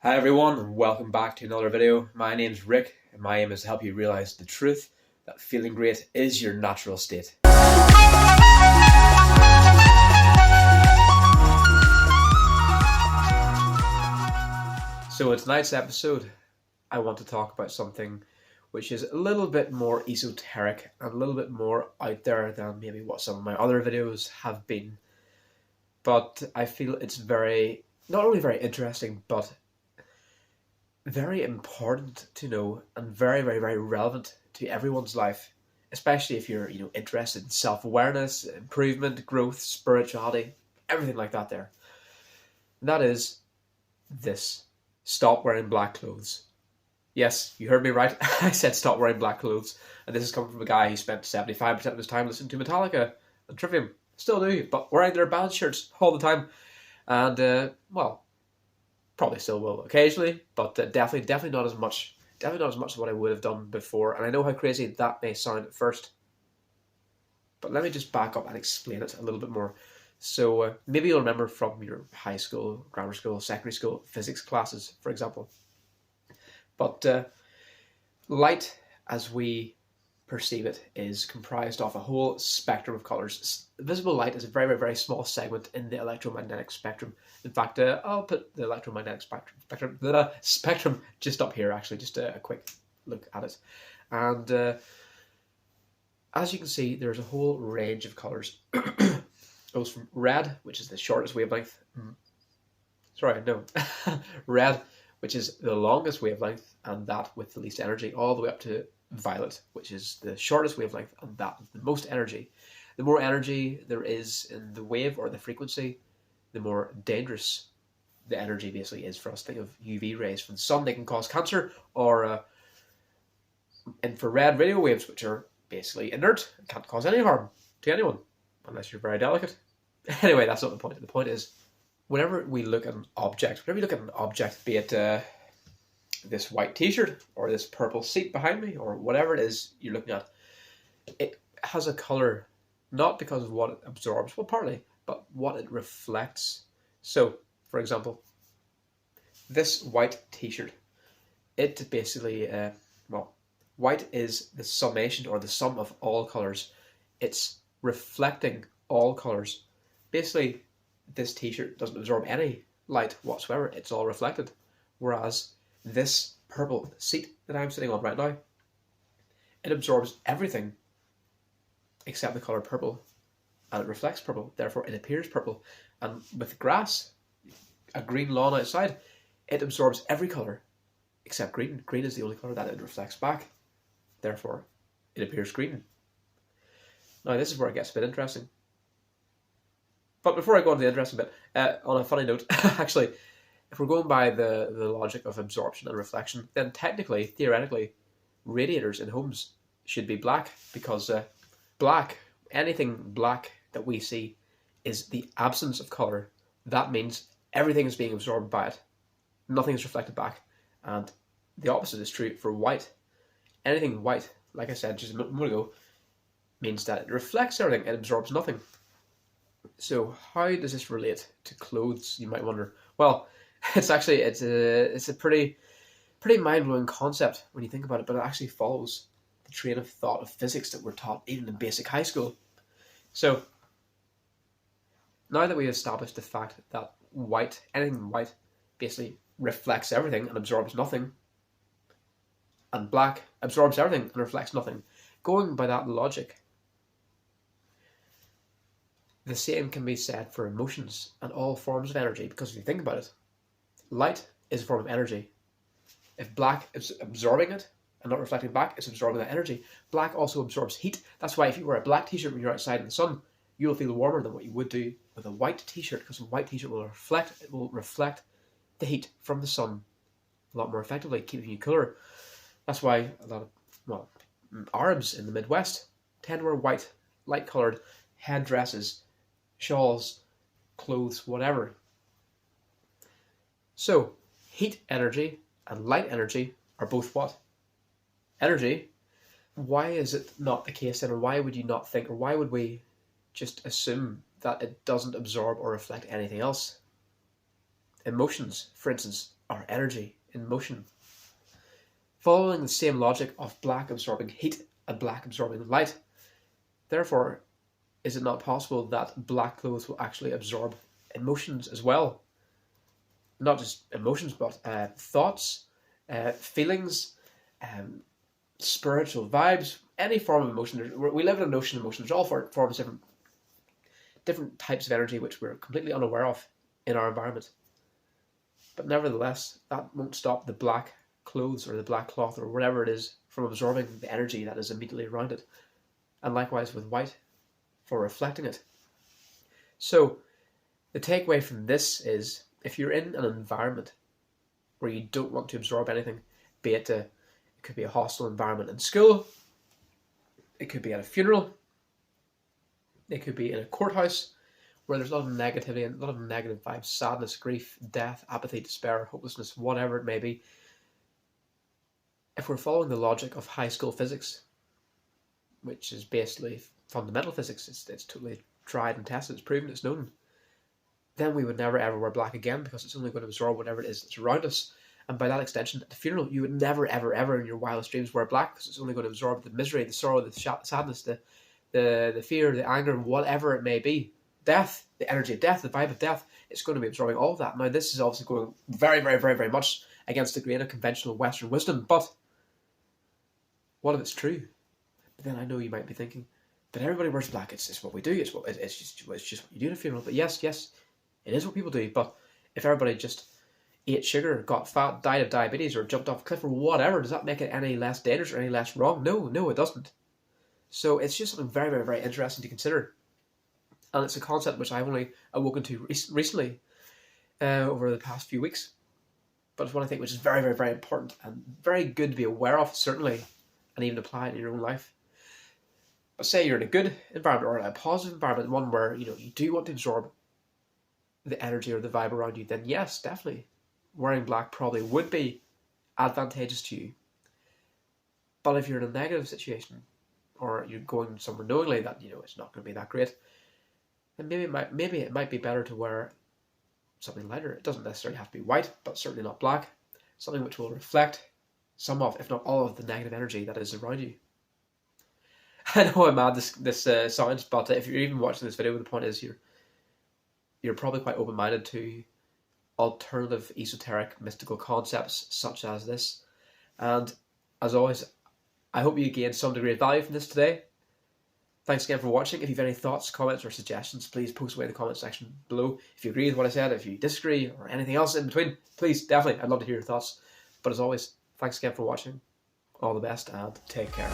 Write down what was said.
Hi everyone, and welcome back to another video. My name's Rick, and my aim is to help you realize the truth that feeling great is your natural state. So in tonight's episode, I want to talk about something which is a little bit more esoteric and a little bit more out there than maybe what some of my other videos have been. But I feel it's not only very interesting, but very important to know, and very, very, very relevant to everyone's life, especially if you're, interested in self-awareness, improvement, growth, spirituality, everything like that there. And that is this: stop wearing black clothes. Yes, you heard me right. I said stop wearing black clothes. And this is coming from a guy who spent 75% of his time listening to Metallica and Trivium. Still do, but wearing their band shirts all the time. And, probably still will occasionally, but definitely not as much. Definitely not as much as what I would have done before. And I know how crazy that may sound at first, but let me just back up and explain it a little bit more. So maybe you'll remember from your high school, grammar school, secondary school physics classes, for example. But light, as we perceive it, is comprised of a whole spectrum of colours. Visible light is a very, very, very small segment in the electromagnetic spectrum. In fact, I'll put the electromagnetic spectrum just up here, actually, just a quick look at it. And as you can see, there's a whole range of colours. It goes from red, which is the shortest wavelength. Red, which is the longest wavelength and that with the least energy, all the way up to violet, which is the shortest wavelength and that with the most energy. The more energy there is in the wave or the frequency, the more dangerous the energy basically is for us. Think of UV rays from the sun. They can cause cancer, or infrared radio waves, which are basically inert and can't cause any harm to anyone unless you're very delicate. Anyway, that's not the point. The point is, whenever we look at an object, be it this white t-shirt or this purple seat behind me or whatever it is you're looking at, it has a colour not because of what it absorbs, well, partly, but what it reflects. So, for example, this white t-shirt, it basically, white is the summation or the sum of all colours. It's reflecting all colours. Basically, this t-shirt doesn't absorb any light whatsoever. It's all reflected. Whereas this purple seat that I'm sitting on right now, it absorbs everything except the colour purple, and it reflects purple, therefore it appears purple. And with grass, a green lawn outside, it absorbs every colour except green. Green is the only colour that it reflects back, therefore it appears green. Now this is where it gets a bit interesting. But before I go on to the interesting bit, on a funny note, actually, if we're going by the logic of absorption and reflection, then technically, theoretically, radiators in homes should be black, because anything black that we see is the absence of colour. That means everything is being absorbed by it. Nothing is reflected back. And the opposite is true for white. Anything white, like I said just a moment ago, means that it reflects everything, it absorbs nothing. So how does this relate to clothes, you might wonder? Well, it's a pretty mind-blowing concept when you think about it, but it actually follows the train of thought of physics that we're taught even in basic high school. So now that we established the fact that anything white basically reflects everything and absorbs nothing, and black absorbs everything and reflects nothing, going by that logic, the same can be said for emotions and all forms of energy, because if you think about it, light is a form of energy. If black is absorbing it and not reflecting back, it's absorbing that energy. Black also absorbs heat. That's why if you wear a black t-shirt when you're outside in the sun, you'll feel warmer than what you would do with a white t-shirt, because a white t-shirt will reflect the heat from the sun a lot more effectively, keeping you cooler. That's why a lot of Arabs in the Midwest tend to wear white, light-coloured headdresses, shawls, clothes, whatever. So, heat energy and light energy are both what? Energy. Why is it not the case then, or why would you not think, or why would we just assume that it doesn't absorb or reflect anything else? Emotions, for instance, or energy in motion. Following the same logic of black absorbing heat and black absorbing light, therefore, is it not possible that black clothes will actually absorb emotions as well? Not just emotions, but thoughts, feelings, spiritual vibes, any form of emotion. We live in an ocean of emotions. There's all forms of different types of energy which we're completely unaware of in our environment. But nevertheless, that won't stop the black clothes or the black cloth or whatever it is from absorbing the energy that is immediately around it. And likewise with white, for reflecting it. So, the takeaway from this is, if you're in an environment where you don't want to absorb anything, be it it could be a hostile environment in school, it could be at a funeral, it could be in a courthouse where there's a lot of negativity and a lot of negative vibes, sadness, grief, death, apathy, despair, hopelessness, whatever it may be. If we're following the logic of high school physics, which is basically fundamental physics, it's totally tried and tested, it's proven, it's known, then we would never ever wear black again, because it's only going to absorb whatever it is that's around us. And by that extension, at the funeral, you would never ever ever in your wildest dreams wear black, because it's only going to absorb the misery, the sorrow, the sadness, the fear, the anger, whatever it may be. Death, the energy of death, the vibe of death, it's going to be absorbing all of that. Now, this is obviously going very, very, very, very much against the grain of conventional Western wisdom, but what if it's true? But then I know you might be thinking, but everybody wears black, it's what we do, it's just what you do at a funeral. But yes, it is what people do. But if everybody just ate sugar, got fat, died of diabetes, or jumped off a cliff or whatever, does that make it any less dangerous or any less wrong? No, it doesn't. So it's just something very, very, very interesting to consider. And it's a concept which I've only awoken to recently, over the past few weeks. But it's one I think which is very, very, very important and very good to be aware of, certainly, and even apply it in your own life. But say you're in a good environment or a positive environment, one where you do want to absorb the energy or the vibe around you, then yes, definitely, wearing black probably would be advantageous to you. But if you're in a negative situation, or you're going somewhere knowingly that it's not going to be that great, then maybe it might be better to wear something lighter. It doesn't necessarily have to be white, but certainly not black. Something which will reflect some of, if not all of, the negative energy that is around you. I know how mad this sounds, but if you're even watching this video, the point is you're probably quite open-minded to alternative, esoteric, mystical concepts such as this. And as always, I hope you gained some degree of value from this today. Thanks again for watching. If you have any thoughts, comments, or suggestions, please post away in the comment section below. If you agree with what I said, if you disagree, or anything else in between, please, definitely, I'd love to hear your thoughts. But as always, thanks again for watching. All the best, and take care.